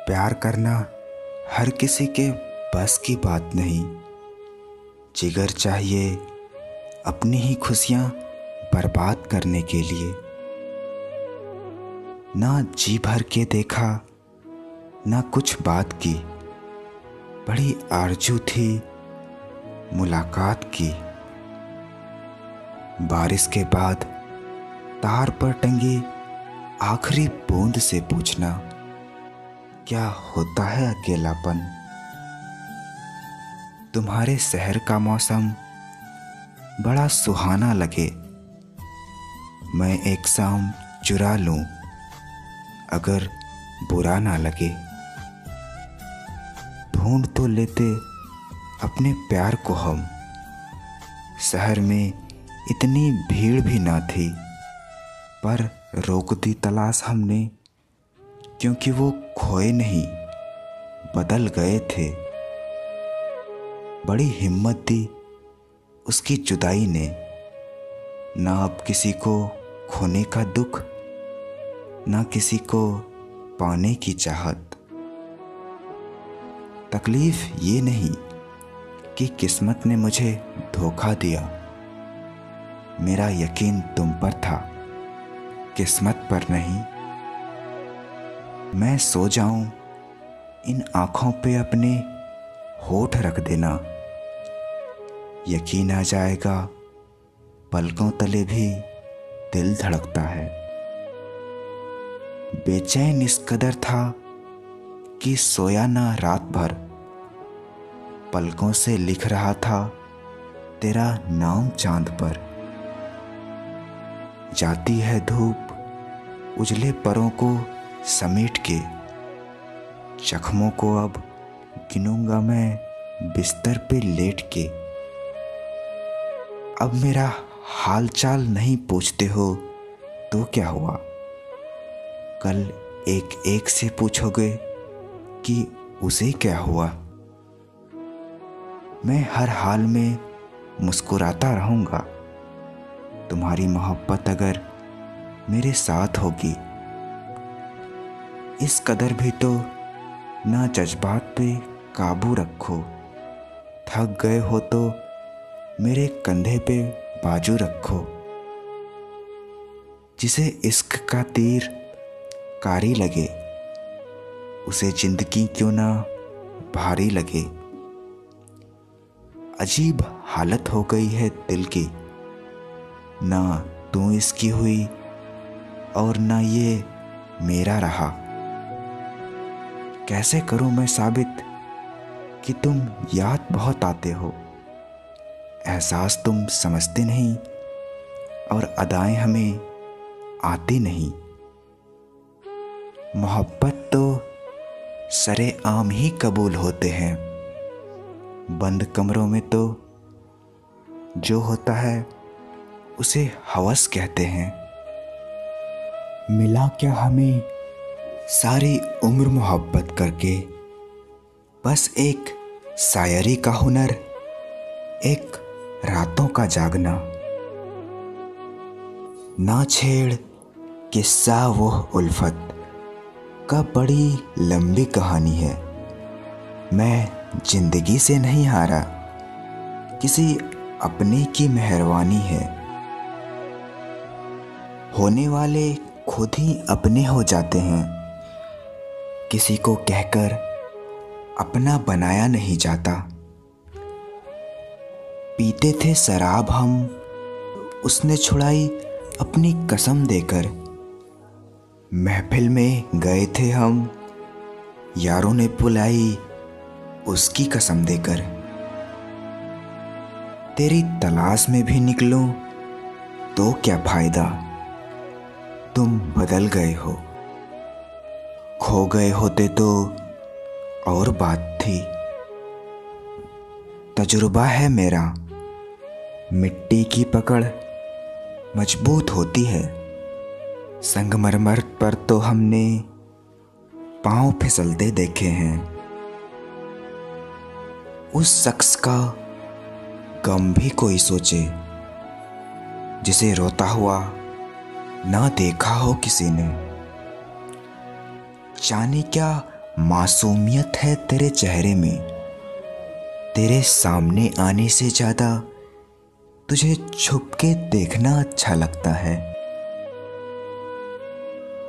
प्यार करना हर किसी के बस की बात नहीं। जिगर चाहिए अपनी ही खुशियाँ बर्बाद करने के लिए। ना जी भर के देखा, ना कुछ बात की। बड़ी आरज़ू थी मुलाकात की। बारिश के बाद तार पर टंगी आखिरी बूंद से पूछना, क्या होता है अकेलापन। तुम्हारे शहर का मौसम बड़ा सुहाना लगे। मैं एक शाम चुरा लूं अगर बुरा ना लगे। ढूंढ तो लेते अपने प्यार को हम। शहर में इतनी भीड़ भी ना थी, पर रोक दी तलाश हमने, क्योंकि वो खोए नहीं, बदल गए थे। बड़ी हिम्मत दी उसकी जुदाई ने। ना अब किसी को खोने का दुख, ना किसी को पाने की चाहत। तकलीफ ये नहीं कि किस्मत ने मुझे धोखा दिया। मेरा यकीन तुम पर था, किस्मत पर नहीं। मैं सो जाऊं इन आँखों पे अपने होठ रख देना। यकीन आ जाएगा पलकों तले भी दिल धड़कता है। बेचैन इस कदर था कि सोया ना रात भर। पलकों से लिख रहा था तेरा नाम चांद पर। जाती है धूप उजले परों को समेट के। जख्मों को अब गिनूंगा मैं बिस्तर पे लेट के। अब मेरा हाल चाल नहीं पूछते हो तो क्या हुआ। कल एक एक से पूछोगे कि उसे क्या हुआ। मैं हर हाल में मुस्कुराता रहूंगा। तुम्हारी मोहब्बत अगर मेरे साथ होगी। इस कदर भी तो ना जज्बात पे काबू रखो। थक गए हो तो मेरे कंधे पे बाजू रखो। जिसे इश्क का तीर कारी लगे, उसे जिंदगी क्यों ना भारी लगे। अजीब हालत हो गई है दिल की। ना तू इसकी हुई और ना ये मेरा रहा। कैसे करूं मैं साबित कि तुम याद बहुत आते हो। एहसास तुम समझते नहीं और अदाएं हमें आती नहीं। मोहब्बत तो सरेआम ही कबूल होते हैं। बंद कमरों में तो जो होता है उसे हवस कहते हैं। मिला क्या हमें सारी उम्र मोहब्बत करके। बस एक शायरी का हुनर, एक रातों का जागना। ना छेड़ किस्सा वो उल्फत का, बड़ी लंबी कहानी है। मैं जिंदगी से नहीं हारा, किसी अपने की मेहरबानी है। होने वाले खुद ही अपने हो जाते हैं। किसी को कहकर अपना बनाया नहीं जाता। पीते थे शराब हम, उसने छुड़ाई अपनी कसम देकर। महफिल में गए थे हम, यारों ने बुलाई उसकी कसम देकर। तेरी तलाश में भी निकलूं तो क्या फायदा। तुम बदल गए हो। खो गए होते तो और बात थी। तजुर्बा है मेरा, मिट्टी की पकड़ मजबूत होती है। संगमरमर पर तो हमने पांव फिसलते देखे हैं। उस शख्स का गम भी कोई सोचे, जिसे रोता हुआ ना देखा हो किसी ने। जाने क्या मासूमियत है तेरे चेहरे में। तेरे सामने आने से ज़्यादा तुझे छुप के देखना अच्छा लगता है।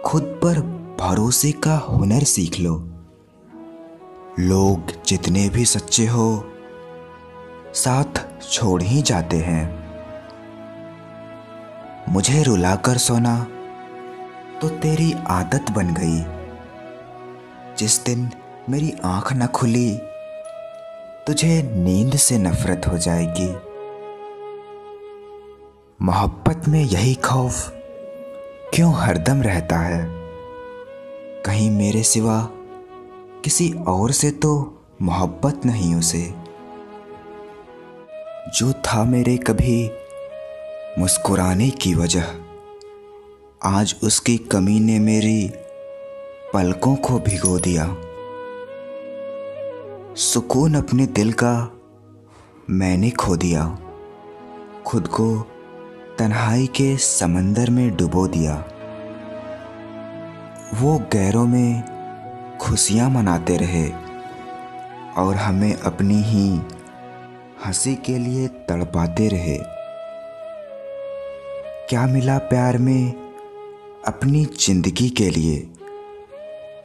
खुद पर भरोसे का हुनर सीख लो। लोग जितने भी सच्चे हो साथ छोड़ ही जाते हैं। मुझे रुलाकर सोना तो तेरी आदत बन गई। जिस दिन मेरी आंख न खुली तुझे नींद से नफरत हो जाएगी। मोहब्बत में यही खौफ क्यों हरदम रहता है, कहीं मेरे सिवा किसी और से तो मोहब्बत नहीं उसे। जो था मेरे कभी मुस्कुराने की वजह, आज उसकी कमी ने मेरी पलकों को भिगो दिया। सुकून अपने दिल का मैंने खो दिया। खुद को तन्हाई के समंदर में डुबो दिया। वो गैरों में खुशियां मनाते रहे और हमें अपनी ही हंसी के लिए तड़पाते रहे। क्या मिला प्यार में अपनी जिंदगी के लिए,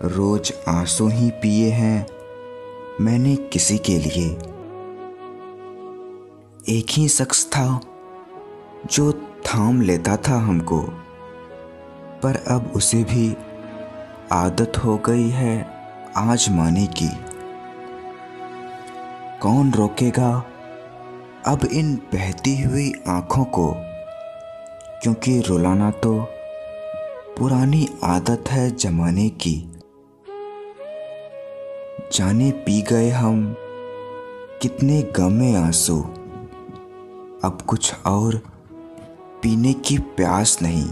रोज आंसू ही पिए हैं मैंने किसी के लिए। एक ही शख्स था जो थाम लेता था हमको, पर अब उसे भी आदत हो गई है आजमाने की। कौन रोकेगा अब इन बहती हुई आंखों को, क्योंकि रुलाना तो पुरानी आदत है जमाने की। जाने पी गए हम कितने गम में आंसू, अब कुछ और पीने की प्यास नहीं।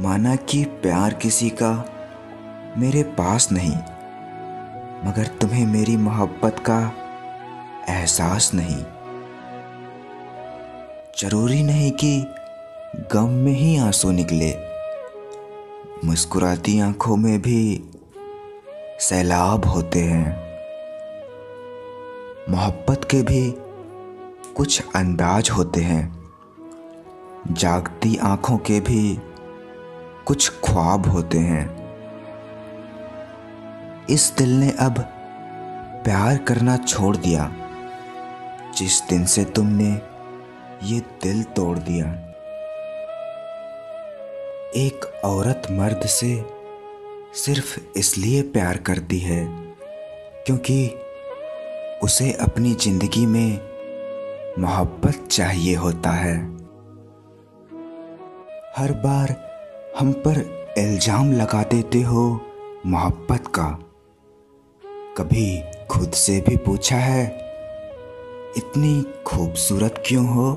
माना कि प्यार किसी का मेरे पास नहीं, मगर तुम्हें मेरी मोहब्बत का एहसास नहीं। जरूरी नहीं कि गम में ही आंसू निकले, मुस्कुराती आंखों में भी सैलाब होते हैं। मोहब्बत के भी कुछ अंदाज होते हैं, जागती आंखों के भी कुछ ख्वाब होते हैं। इस दिल ने अब प्यार करना छोड़ दिया जिस दिन से तुमने ये दिल तोड़ दिया। एक औरत मर्द से सिर्फ इसलिए प्यार करती है क्योंकि उसे अपनी जिंदगी में मोहब्बत चाहिए होता है। हर बार हम पर इल्जाम लगा देते हो मोहब्बत का, कभी खुद से भी पूछा है इतनी खूबसूरत क्यों हो?